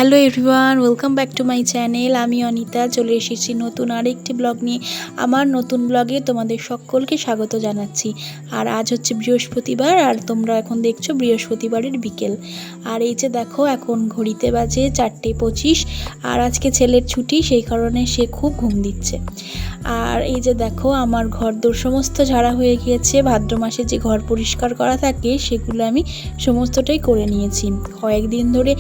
Hello everyone, welcome back to my channel. আমি অনিতা চলে এসেছি নতুন আরেকটি ব্লগ নিয়ে। আমার নতুন ব্লগে তোমাদের সকলকে স্বাগত জানাচ্ছি। আর আজ হচ্ছে বৃহস্পতিবার, আর তোমরা এখন দেখছো বৃহস্পতিবারের বিকেল। আর এই যে দেখো, এখন ঘড়িতে বাজে 4:25। আর আজকে ছেলের ছুটি, সেই কারণে সে খুব ঘুম দিচ্ছে। আর এই যে দেখো, আমার ঘরদোর সমস্ত ঝাড়া হয়ে গিয়েছে। ভাদ্র মাসে যে ঘর পরিষ্কার করা থাকে সেগুলো আমি সমস্তটাই করে নিয়েছি। কয়েকদিন ধরে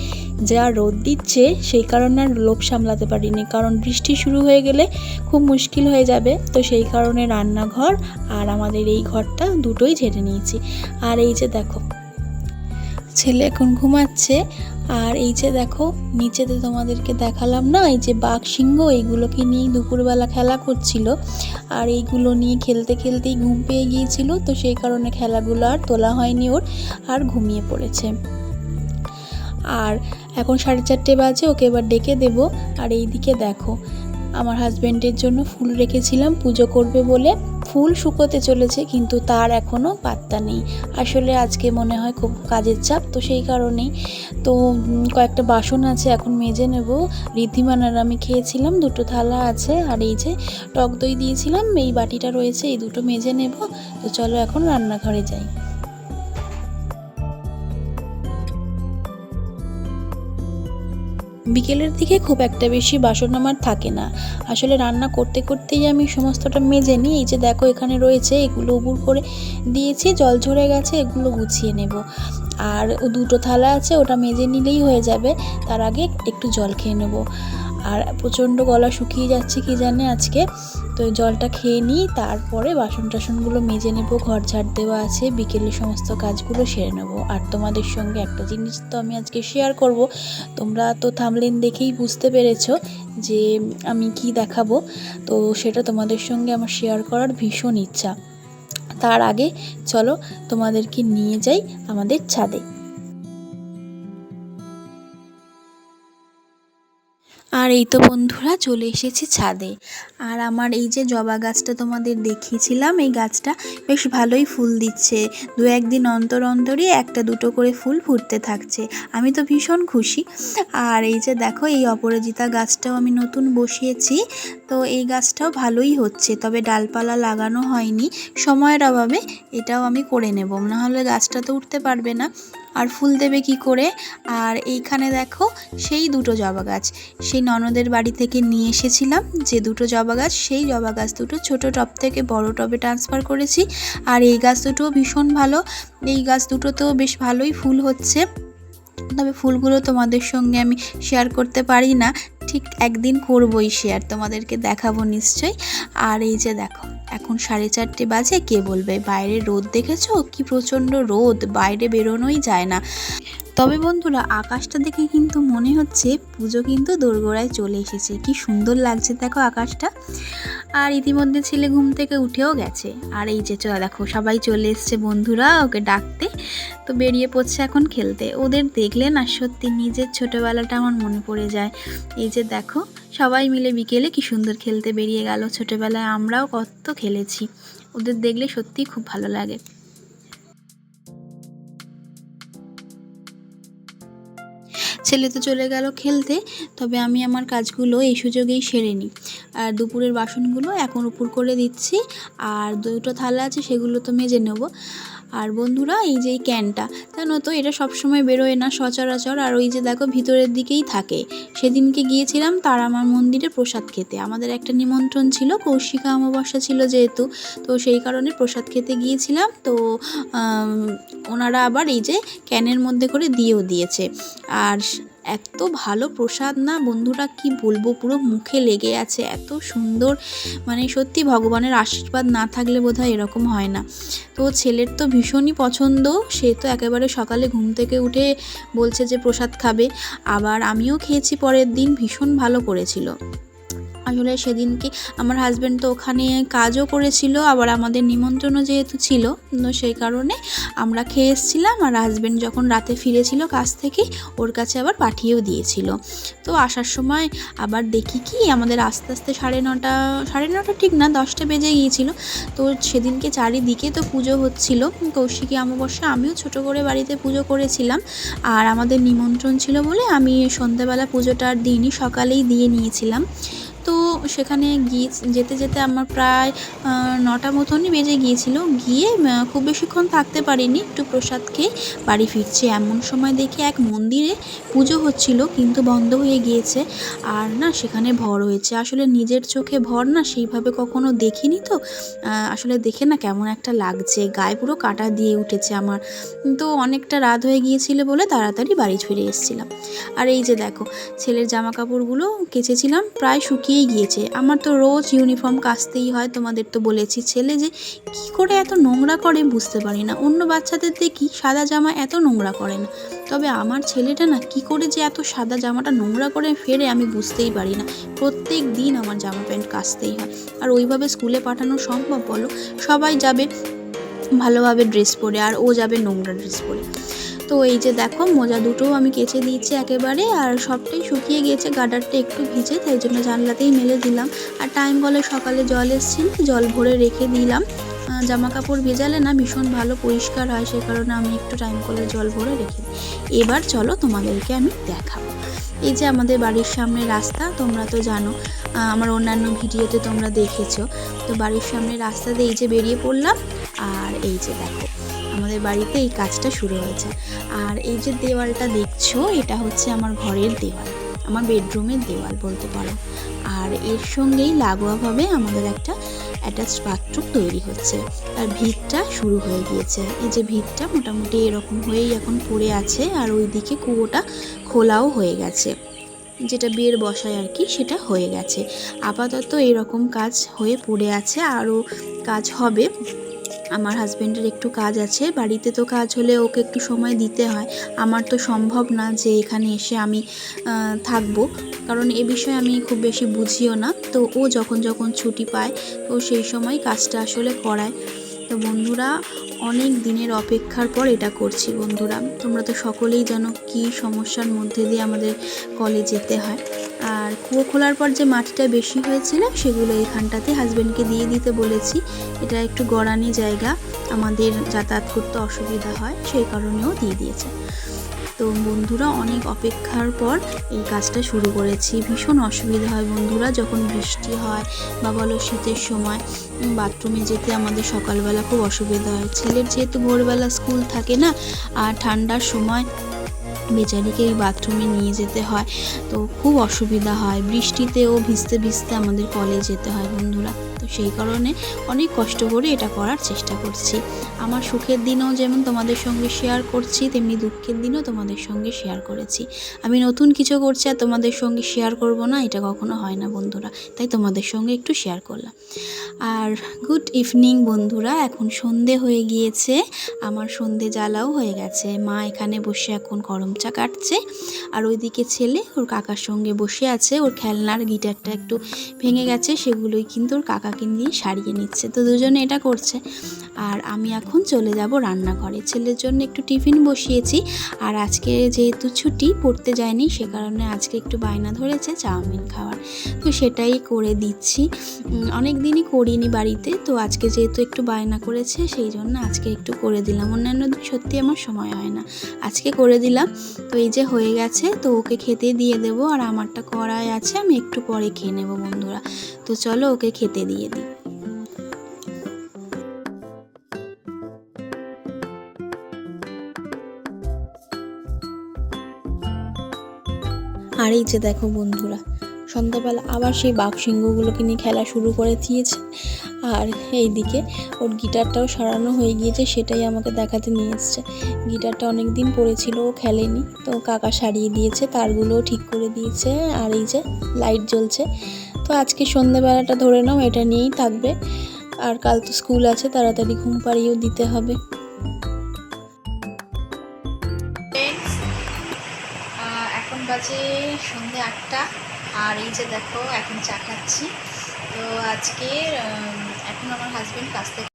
যা রোদ দিচ্ছে সেই কারণে আর লোভ সামলাতে পারিনি, কারণ বৃষ্টি শুরু হয়ে গেলে খুব মুশকিল হয়ে যাবে। তো সেই কারণে রান্নাঘর আর আমাদের এই ঘরটা দুটোই ঝেড়ে নিয়েছি। আর এই যে দেখো, ছেলে এখন ঘুমাচ্ছে। আর এই যে দেখো, নিচেতে তোমাদেরকে দেখালাম না, এই যে বাঘ সিংহ, এইগুলোকে নিয়ে দুপুরবেলা খেলা করছিল। আর এইগুলো নিয়ে খেলতে খেলতেই ঘুম পেয়ে গিয়েছিল, তো সেই কারণে খেলাগুলো আর তোলা হয়নি ওর, আর ঘুমিয়ে পড়েছে। আর এখন 4:30 বাজে, ওকে এবার ডেকে দেব। আর এই দিকে দেখো, আমার হাজব্যান্ডের জন্য ফুল রেখেছিলাম পুজো করবে বলে। ফুল শুকোতে চলেছে, কিন্তু তার এখনও পাত্তা নেই। আসলে আজকে মনে হয় খুব কাজের চাপ, তো সেই কারণেই। তো কয়েকটা বাসন আছে, এখন মেজে নেব। ঋদ্ধিমান আর আমি খেয়েছিলাম, 2টো থালা আছে। আর এই যে টক দই দিয়েছিলাম, এই বাটিটা রয়েছে, এই দুটো মেজে নেব। তো চলো এখন রান্নাঘরে যাই। বিকেলের দিকে খুব একটা বেশি বাসন আমার থাকে না, আসলে রান্না করতে করতেই আমি সমস্তটা মেজে নিই। এই যে দেখো, এখানে রয়েছে, এগুলো উবুর করে দিয়েছি, জল ঝরে গেছে, এগুলো গুছিয়ে নেব। আর 2টো থালা আছে, ওটা মেজে নিলেই হয়ে যাবে। তার আগে একটু জল খেয়ে নেব। আর প্রচণ্ড গলা শুকিয়ে যাচ্ছে কি জানে আজকে, তো জলটা খেয়ে নিই, তারপরে বাসন টাসনগুলো মেজে নেব। ঘর ঝাড় দেওয়া আছে, বিকেলে সমস্ত কাজগুলো সেরে নেব। আর তোমাদের সঙ্গে একটা জিনিস তো আমি আজকে শেয়ার করব। তোমরা তো থাম্বনেল দেখেই বুঝতে পেরেছো যে আমি কি দেখাবো, তো সেটা তোমাদের সঙ্গে আমার শেয়ার করার ভীষণ ইচ্ছা। তার আগে চলো তোমাদেরকে নিয়ে যাই আমাদের ছাদে। আর এই তো বন্ধুরা, চলে এসেছি ছাদে। আর আমার এই যে জবা গাছটা তোমাদের দেখিয়েছিলাম, এই গাছটা বেশ ভালোই ফুল দিচ্ছে। 2-1 দিন অন্তর অন্তরই 1-2টো করে ফুল ফুটতে থাকছে, আমি তো ভীষণ খুশি। আর এই যে দেখো, এই অপরাজিতা গাছটাও আমি নতুন বসিয়েছি, তো এই গাছটাও ভালোই হচ্ছে, তবে ডালপালা লাগানো হয়নি সময়ের অভাবে। এটাও আমি করে নেব, নাহলে গাছটা তো উঠতে পারবে না, আর ফুল দেবে কি করে। আর এইখানে দেখো, সেই 2টো জবা গাছ সেই ননদের বাড়ি থেকে নিয়ে এসেছিলাম, যে 2টো জবা গাছ, সেই জবা গাছ দুটো ছোট টব থেকে বড় টবে ট্রান্সফার করেছি। আর এই গাছ দুটো ভীষণ ভালো, এই গাছ দুটোতেও বেশ ভালোই ফুল হচ্ছে, তবে ফুলগুলো তোমাদের সঙ্গে আমি শেয়ার করতে পারি না, ঠিক একদিন করবই শেয়ার, তোমাদেরকে দেখাবো নিশ্চয়ই। আর এই যে দেখো, এখন 4:30 বাজে, কে বলবে বাইরে রোদ দেখেছো কি প্রচণ্ড রোদ, বাইরে বেরোনোই যায় না। তবে বন্ধুরা, আকাশটা দেখে কিন্তু মনে হচ্ছে পুজো কিন্তু দোরগোড়ায় চলে এসেছে, কি সুন্দর লাগছে দেখো আকাশটা। আর ইতিমধ্যে ছেলে ঘুম থেকে উঠেও গেছে। আর এই যে দেখো, সবাই চলে এসছে বন্ধুরা ওকে ডাকতে, তো বেরিয়ে পড়ছে এখন খেলতে। ওদের দেখলে না সত্যি নিজের ছোটোবেলাটা আমার মনে পড়ে যায়। এই যে দেখো, সবাই মিলে বিকেলে কি সুন্দর খেলতে বেরিয়ে গেল। ছোটোবেলায় আমরাও কত খেলেছি, ওদের দেখলে সত্যিই খুব ভালো লাগে। ছেলে তো চলে গেল খেলতে, তবে আমি আমার কাজগুলো এই সুযোগেই সেরে নিই। আর দুপুরের বাসনগুলো এখন উপর করে দিচ্ছি, আর 2টো থালা আছে সেগুলো তো মেজে নেব। আর বন্ধুরা, এই যে এই ক্যানটা, জানো তো এটা সবসময় বেরোয় না সচরাচর, আর ওই যে দেখো ভিতরের দিকেই থাকে। সেদিনকে গিয়েছিলাম তারামার মন্দিরে প্রসাদ খেতে, আমাদের একটা নিমন্ত্রণ ছিল, কৌশিকা অমাবস্যা ছিল যেহেতু, তো সেই কারণে প্রসাদ খেতে গিয়েছিলাম। তো ওনারা আবার এই যে ক্যানের মধ্যে করে দিয়েও দিয়েছে। আর এত ভালো প্রসাদ না বন্ধুরা, কি বলবো, পুরো মুখে লেগে আছে, এত সুন্দর, মানে সত্যি ভগবানের আশীর্বাদ না থাকলে বোধহয় এরকম হয় না। তো ছেলের তো ভীষণই পছন্দ, সে তো একেবারে সকালে ঘুম থেকে উঠে বলছে যে প্রসাদ খাবে। আবার আমিও খেয়েছি পরের দিন, ভীষণ ভালো করেছিল। আসলে সেদিনকে আমার হাজব্যান্ড তো ওখানে কাজও করেছিল, আবার আমাদের নিমন্ত্রণও যেহেতু ছিল, তো সেই কারণে আমরা খেয়ে এসেছিলাম। আর হাজব্যান্ড যখন রাতে ফিরেছিল কাজ থেকে, ওর কাছে আবার পাঠিয়েও দিয়েছিল। তো আসার সময় আবার দেখি কি আমাদের আস্তে আস্তে সাড়ে নটা ঠিক না, 10টা বেজে গিয়েছিল। তো সেদিনকে চারিদিকে তো পুজো হচ্ছিল, কৌশিকী অমাবস্যা। আমিও ছোট করে বাড়িতে পুজো করেছিলাম, আর আমাদের নিমন্ত্রণ ছিল বলে আমি সন্ধ্যাবেলা পুজোটা আর দিইনি, সকালেই দিয়ে নিয়েছিলাম। তো সেখানে যেতে যেতে আমার প্রায় 9টা মতনই বেজে গিয়েছিল। গিয়ে খুব বেশিক্ষণ থাকতে পারিনি, একটু প্রসাদ খেয়ে বাড়ি ফিরছি। এমন সময় দেখে এক মন্দিরে পুজো হচ্ছিল, কিন্তু বন্ধ হয়ে গিয়েছে। আর না, সেখানে ভর হয়েছে। আসলে নিজের চোখে ভর না সেইভাবে কখনো দেখিনি, তো আসলে দেখে না কেমন একটা লাগছে, গায়ে পুরো কাঁটা দিয়ে উঠেছে আমার। তো অনেকটা রাত হয়ে গিয়েছিল বলে তাড়াতাড়ি বাড়ি ফিরে এসেছিলাম। আর এই যে দেখো, ছেলের জামা কাপড়গুলো কেচেছিলাম, প্রায় শুকিয়েই গিয়েছে। আমার তো রোজ ইউনিফর্ম কাচতেই হয়, তোমাদের তো বলেছি। ছেলে যে কি করে এত নোংরা করে বুঝতে পারি না। অন্য বাচ্চাদের দেখি সাদা জামা এত নোংরা করে না, তবে আমার ছেলেটা না কি করে যে এত সাদা জামাটা নোংরা করে ফেরে আমি বুঝতেই পারি না। প্রত্যেক দিন আমার জামা প্যান্ট কাচতেই হয়। আর ওইভাবে স্কুলে পাঠানো সম্ভব বলো? সবাই যাবে ভালোভাবে ড্রেস পরে, আর ও যাবে নোংরা ড্রেস পরে। তো এই যে দেখো, মোজা দুটোও আমি কেচে দিয়েছি একেবারে, আর সবটাই শুকিয়ে গিয়েছে, গার্ডারটা একটু ভিজে, তাই জন্য জানলাতেই মেলে দিলাম। আর টাইম বলে সকালে জল এসেছিল, জল ভরে রেখে দিলাম। জামা কাপড় ভেজালে না ভীষণ ভালো পরিষ্কার হয়, সে কারণে আমি একটু টাইম করে জল ভরে রেখে দিই। এবার চলো তোমাদেরকে আমি দেখাবো। এই যে আমাদের বাড়ির সামনে রাস্তা, তোমরা তো জানো, আমার অন্যান্য ভিডিওতে তোমরা দেখেছো। তো বাড়ির সামনে রাস্তা দিয়ে এই যে বেরিয়ে পড়লাম। আর এই যে দেখো, আমাদের বাড়িতে এই কাজটা শুরু হয়েছে। আর এই যে দেওয়ালটা দেখছো, এটা হচ্ছে আমার ঘরের দেওয়াল, আমার বেডরুমের দেওয়াল বলতে পারো। আর এর সঙ্গেই লাগোয়াভাবে আমাদের একটা অ্যাটাচড বাথরুম তৈরি হচ্ছে। আর ভিতটা শুরু হয়ে গিয়েছে। এই যে ভিতটা মোটামুটি এরকম হয়েই এখন পড়ে আছে। আর ওইদিকে কুয়োটা খোলাও হয়ে গেছে, যেটা বিয়ের বসায় আর কি, সেটা হয়ে গেছে। আপাতত এরকম কাজ হয়ে পড়ে আছে, আরও কাজ হবে। আমার হাজব্যান্ডের একটু কাজ আছে বাড়িতে, তো কাজ হলে ওকে একটু সময় দিতে হয়। আমার তো সম্ভব না যে এখানে এসে আমি থাকবো, কারণ এ বিষয়ে আমি খুব বেশি বুঝিও না। তো ও যখন যখন ছুটি পায়, তো সেই সময় কাজটা আসলে করায়। তো বন্ধুরা, অনেক দিনের অপেক্ষার পর এটা করছি বন্ধুরা। তোমরা তো সকলেই জানো কি সমস্যার মধ্যে দিয়ে আমাদের কলে যেতে হয়। আর কুয়ো খোলার পর যে মাটিটা বেশি হয়েছিল, সেগুলো এখানটাতে হাজব্যান্ডকে দিয়ে দিতে বলেছি। এটা একটু গড়ানি জায়গা, আমাদের যাতায়াত করতে অসুবিধা হয়, সেই কারণেও দিয়ে দিয়েছে। তো বন্ধুরা, অনেক অপেক্ষার পর এই কাজটা শুরু করেছি। ভীষণ অসুবিধা হয় বন্ধুরা, যখন বৃষ্টি হয় বা বলো শীতের সময় বাথরুমে যেতে আমাদের সকালবেলা খুব অসুবিধা হয়। ছেলের যেহেতু ভোরবেলা স্কুল থাকে না, আর ঠান্ডার সময় বেচারিকে এই বাথরুমে নিয়ে যেতে হয়, তো খুব অসুবিধা হয়। বৃষ্টিতেও ভিজতে ভিজতে আমাদের কলেজ যেতে হয় বন্ধুরা। তো সেই কারণে অনেক কষ্ট করে এটা করার চেষ্টা করছি। আমার সুখের দিনও যেমন তোমাদের সঙ্গে শেয়ার করছি, তেমনি দুঃখের দিনও তোমাদের সঙ্গে শেয়ার করেছি। আমি নতুন কিছু করছি আর তোমাদের সঙ্গে শেয়ার করব না, এটা কখনো হয় না বন্ধুরা, তাই তোমাদের সঙ্গে একটু শেয়ার করলাম। আর গুড ইভিনিং বন্ধুরা, এখন সন্ধে হয়ে গিয়েছে, আমার সন্ধে জ্বালাও হয়ে গেছে। মা এখানে বসে এখন গরম চা কাটছে, আর ওইদিকে ছেলে ওর কাকার সঙ্গে বসে আছে। ওর খেলনার গিটারটা একটু ভেঙে গেছে, সেগুলোই কিন্তু ওর কাকাকে নিয়ে সারিয়ে নিচ্ছে। তো দুজনে এটা করছে। আর আমি এখন চলে যাব রান্নাঘরে, ছেলের জন্য একটু টিফিন বসিয়েছি। আর আজকে যেহেতু ছুটি, পড়তে যায়নি, সে কারণে আজকে একটু বায়না ধরেছে চাউমিন খাওয়ার, তো সেটাই করে দিচ্ছি। অনেক দিনই করিনি বাড়িতে, তো আজকে যেহেতু একটু বায়না করেছে, সেই জন্য আজকে একটু করে দিলাম। অন্যান্য দিন সত্যি আমার সময় হয় না, আজকে করে দিলাম। তো এই যে হয়ে গেছে, তো ওকে খেতে দিয়ে দেবো। আর আমারটা কড়াই আছে, আমি একটু পরে খেয়ে নেবো বন্ধুরা। তো চলো ওকে খেতে দিয়ে দিই। আর এই যে দেখো বন্ধুরা, সন্ধ্যাবেলা আবার সেই বাঘসিংহগুলোকে নিয়ে খেলা শুরু করে দিয়েছে। আর এইদিকে ওর গিটারটাও সারানো হয়ে গিয়েছে, সেটাই আমাকে দেখাতে নিয়ে এসছে। গিটারটা অনেক দিন পড়েছিল, ও খেলেনি, তো কাকা সারিয়ে দিয়েছে, তারগুলোও ঠিক করে দিয়েছে। আর এই যে লাইট জ্বলছে। তো আজকে সন্ধ্যাবেলাটা ধরে নাও এটা নিয়েই থাকবে, আর কাল তো স্কুল আছে, তাড়াতাড়ি ঘুম পাড়িয়েও দিতে হবে। এখন বাজে সন্ধ্যে 8টা। আর এই যে দেখো এখন চা খাচ্ছি। তো আজকে এখন আমার হাজব্যান্ড কাছ থেকে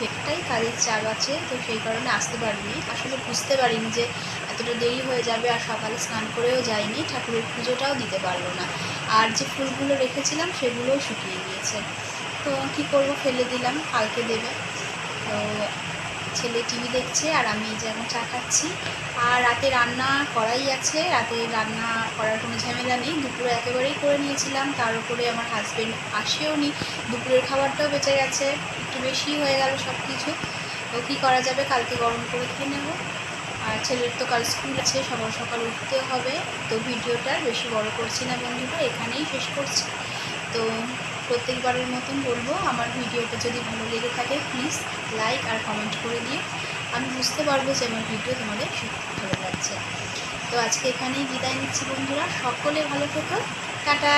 একটাই কাজের চাপ আছে, তো সেই কারণে আসতে পারিনি। আসলে বুঝতে পারিনি যে এতটা দেরি হয়ে যাবে, আর সকালে স্নান করেও যাইনি, ঠাকুরের পুজোটাও দিতে পারলো না। আর যে ফুলগুলো রেখেছিলাম সেগুলোও শুকিয়ে গিয়েছে। তো কী করবো, ফেলে দিলাম, কালকে দেবে। তো ছেলে টিভি দেখছে আর আমি এই যে এখন চা খাচ্ছি। আর রাতে রান্না করাই আছে, রাতে রান্না করার কোনো ঝামেলা নেই, দুপুরে একেবারেই করে নিয়েছিলাম। তার উপরে আমার হাজব্যান্ড আসেও নি, দুপুরের খাবারটাও বেঁচে গেছে, একটু বেশি হয়ে গেল সব কিছু। তো কী করা যাবে, কালকে গরম করে খেয়ে নেব। আর ছেলের তো কাল স্কুল আছে, সকাল সকাল উঠতে হবে। তো ভিডিওটা বেশি বড় করছি না বন্ধুরা, এখানেই শেষ করছি। তো প্রত্যেকবারের মতন বলবো, আমার ভিডিওটা যদি ভালো লেগে থাকে প্লিজ লাইক আর কমেন্ট করে দিও, আমি বুঝতে পারবো যে আমার ভিডিও তোমাদের ভালো লাগছে। তো আজকে এখানেই বিদায় নিচ্ছি বন্ধুরা, সকলে ভালো থেকো, টাটা।